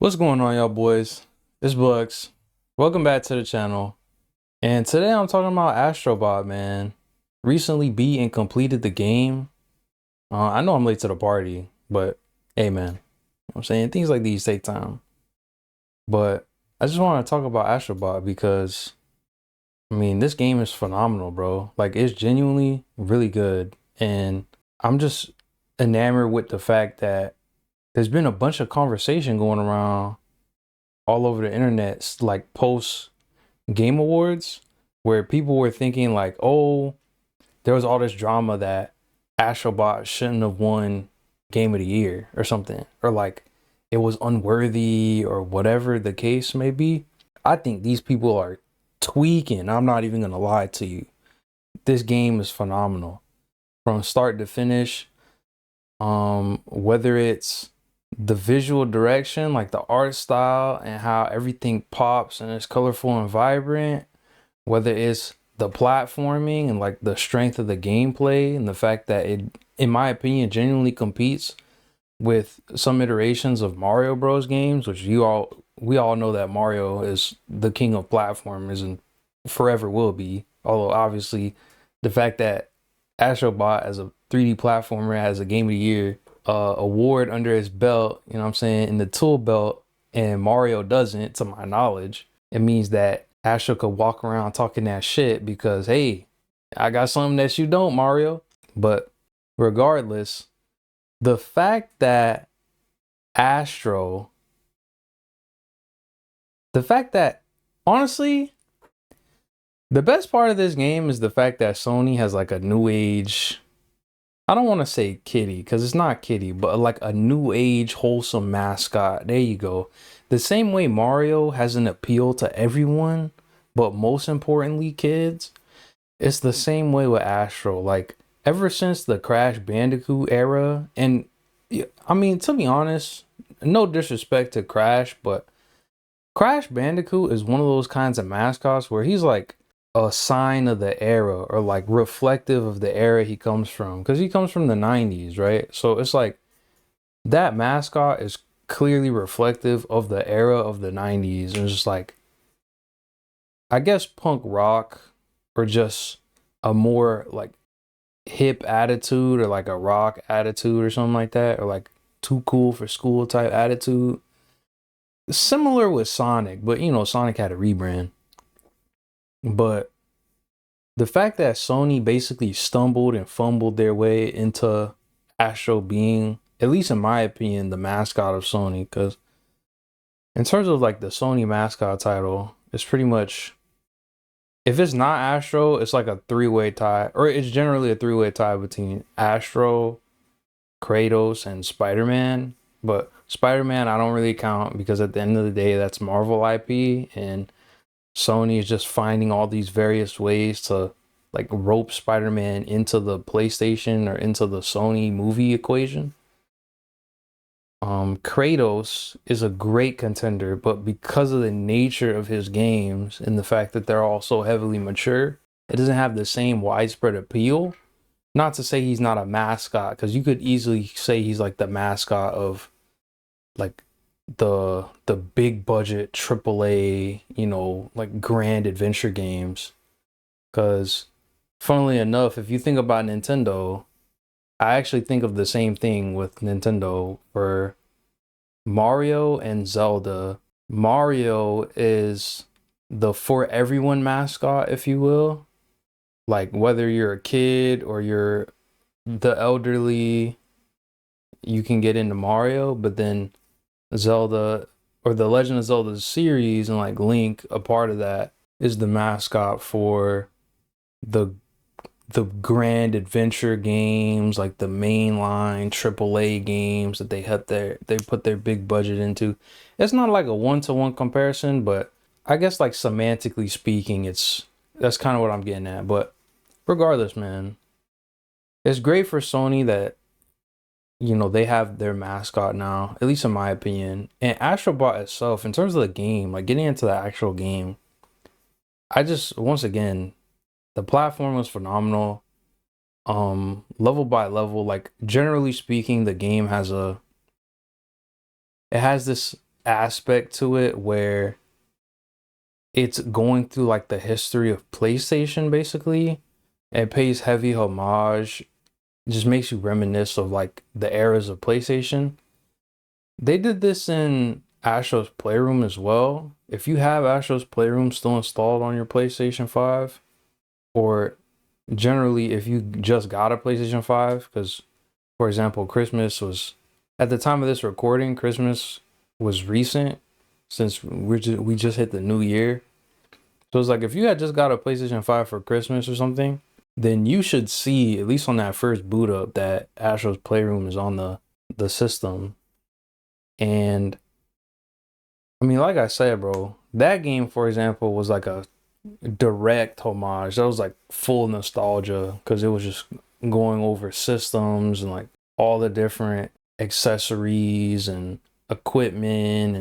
What's going on, y'all boys? It's Bucks. Welcome back to the channel. And today I'm talking about Astro Bot, man. Recently beat and completed the game. I know I'm late to the party, but hey, man. You know what I'm saying? Things like these take time. But I just want to talk about Astro Bot because, I mean, this game is phenomenal, bro. Like, it's genuinely really good. And I'm just enamored with the fact that there's been a bunch of conversation going around all over the internet, like post game awards, where people were thinking like, oh, there was all this drama that AstroBot shouldn't have won game of the year or something, or like it was unworthy or whatever the case may be. I think these people are tweaking. I'm not even gonna lie to you. This game is phenomenal from start to finish. Whether it's the visual direction, like the art style and how everything pops and it's colorful and vibrant, whether it's the platforming and like the strength of the gameplay and the fact that it, in my opinion, genuinely competes with some iterations of Mario Bros games, which we all know that Mario is the king of platformers and forever will be. Although obviously the fact that AstroBot as a 3D platformer has a game of the year award under his belt, you know what I'm saying, in the tool belt, and Mario doesn't, to my knowledge, it means that Astro could walk around talking that shit because, hey, I got something that you don't, Mario. But regardless, the fact that Astro, the fact that, honestly, the best part of this game is the fact that Sony has like a new age, I don't want to say kitty because it's not kitty, but like a new age wholesome mascot. There you go. The same way Mario has an appeal to everyone, but most importantly, kids, it's the same way with Astro. Like ever since the Crash Bandicoot era, and I mean, to be honest, no disrespect to Crash, but Crash Bandicoot is one of those kinds of mascots where he's like a sign of the era or like reflective of the era he comes from, because he comes from the 90s, right? So it's like that mascot is clearly reflective of the era of the 90s, and it's just like, I guess, punk rock, or just a more like hip attitude, or like a rock attitude or something like that, or like too cool for school type attitude. Similar with Sonic, but you know, Sonic had a rebrand. But the fact that Sony basically stumbled and fumbled their way into Astro being, at least in my opinion, the mascot of Sony, because in terms of like the Sony mascot title, it's pretty much, if it's not Astro, it's like a three-way tie, or it's generally a three-way tie between Astro, Kratos, and Spider-Man. But Spider-Man I don't really count because at the end of the day, that's Marvel IP, and Sony is just finding all these various ways to like rope Spider-Man into the PlayStation or into the Sony movie equation. Kratos is a great contender, but because of the nature of his games and the fact that they're all so heavily mature, it doesn't have the same widespread appeal. Not to say he's not a mascot, because you could easily say he's like the mascot of like the big budget AAA, you know, like grand adventure games. Because funnily enough, if you think about Nintendo, I actually think of the same thing with Nintendo for Mario and Zelda. Mario is the for everyone mascot, if you will. Like whether you're a kid or you're the elderly, you can get into Mario. But then Zelda, or the Legend of Zelda series, and like Link, a part of that, is the mascot for the grand adventure games, like the mainline AAA games that they put their big budget into. It's not like a one-to-one comparison, but I guess like semantically speaking, that's kind of what I'm getting at. But regardless, man, it's great for Sony that, you know, they have their mascot now, at least in my opinion. And AstroBot itself, in terms of the game, like getting into the actual game, I just, once again, the platform was phenomenal. Level by level, like generally speaking, the game has it has this aspect to it where it's going through like the history of PlayStation basically. It pays heavy homage. It just makes you reminisce of like the eras of PlayStation. They did this in Astro's Playroom as well. If you have Astro's Playroom still installed on your PlayStation 5, or generally if you just got a PlayStation 5, because for example, Christmas was at the time of this recording, Christmas was recent since we just hit the new year. So it's like if you had just got a PlayStation 5 for Christmas or something, then you should see, at least on that first boot up, that Astro's Playroom is on the system. And I mean, like I said, bro, that game, for example, was like a direct homage. That was like full nostalgia because it was just going over systems and like all the different accessories and equipment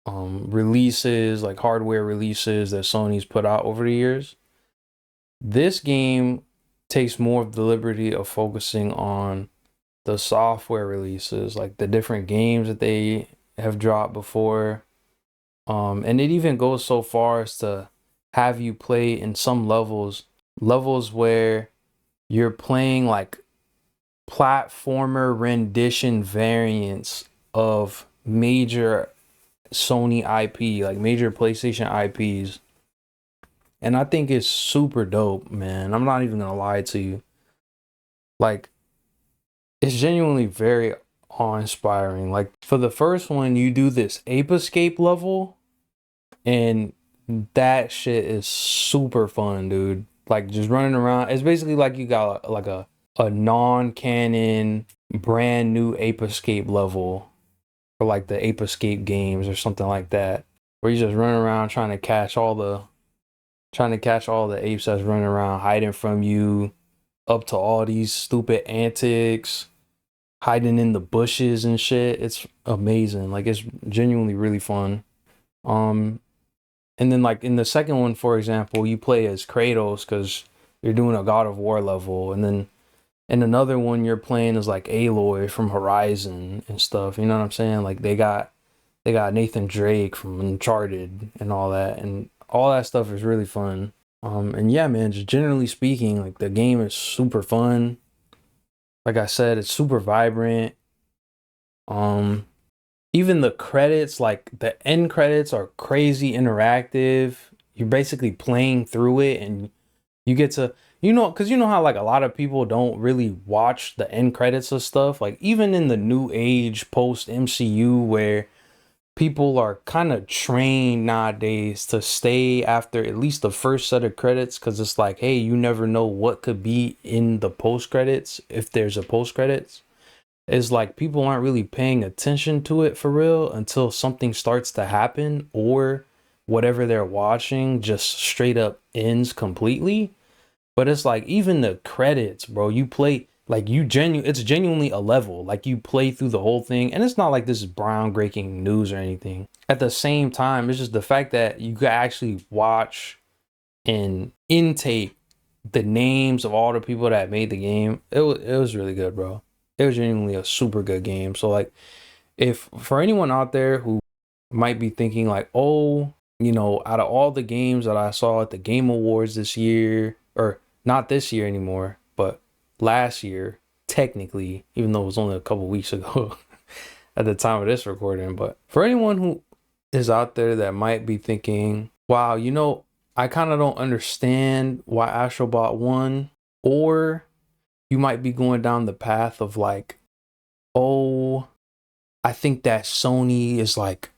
and releases, like hardware releases that Sony's put out over the years. This game takes more of the liberty of focusing on the software releases, like the different games that they have dropped before. And it even goes so far as to have you play in some levels where you're playing like platformer rendition variants of major Sony IP, like major PlayStation IPs. And I think it's super dope, man. I'm not even gonna lie to you. Like, it's genuinely very awe-inspiring. Like, for the first one, you do this ape escape level, and that shit is super fun, dude. Like, just running around. It's basically like you got like a non-canon, brand new ape escape level for like the ape escape games or something like that, where you just run around trying to catch all the apes that's running around hiding from you, up to all these stupid antics, hiding in the bushes and shit. It's amazing. Like, it's genuinely really fun. Um, and then like in the second one, for example, you play as Kratos because you're doing a God of War level, and then in another one you're playing as like Aloy from Horizon and stuff. You know what I'm saying? Like they got Nathan Drake from Uncharted and all that stuff is really fun. And yeah, man, just generally speaking, like the game is super fun. Like I said, it's super vibrant. Um, Even the credits, like the end credits, are crazy interactive. You're basically playing through it, and you get to, because you know how like a lot of people don't really watch the end credits of stuff. Like even in the new age post MCU, where people are kind of trained nowadays to stay after at least the first set of credits, because it's like, hey, you never know what could be in the post credits if there's a post credits. It's like people aren't really paying attention to it for real until something starts to happen, or whatever they're watching just straight up ends completely. But it's like even the credits, bro, you play like it's genuinely a level. Like you play through the whole thing, and it's not like this is groundbreaking news or anything. At the same time, it's just the fact that you could actually watch and intake the names of all the people that made the game. It was really good, bro. It was genuinely a super good game. So like, if for anyone out there who might be thinking like, oh, out of all the games that I saw at the Game Awards this year, or not this year anymore, but last year, technically, even though it was only a couple weeks ago at the time of this recording. But for anyone who is out there that might be thinking, wow, I kind of don't understand why AstroBot won, or you might be going down the path of like, oh, I think that Sony is like,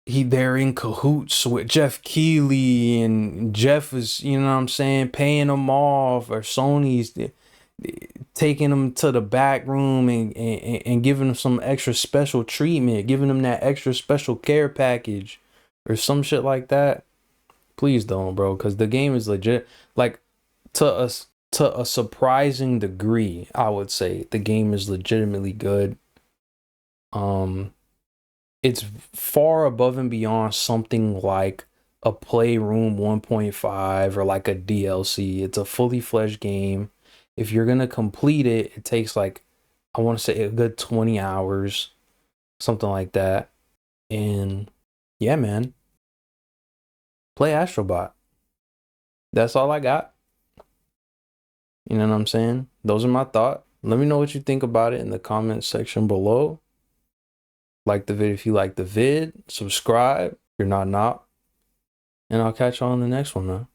they're in cahoots with Jeff Keighley, and Jeff is, you know what I'm saying, paying them off, or Sony's taking them to the back room and giving them some extra special treatment, giving them that extra special care package or some shit like that. Please don't, bro, because the game is legit. Like, to a surprising degree, I would say the game is legitimately good. It's far above and beyond something like a Playroom 1.5 or like a DLC. It's a fully fledged game. If you're gonna complete it, it takes like, I want to say a good 20 hours, something like that. And yeah, man, play AstroBot. That's all I got. You know what I'm saying? Those are my thoughts. Let me know what you think about it in the comments section below. Like the video if you like the vid. Subscribe if you're not. And I'll catch you on the next one, man.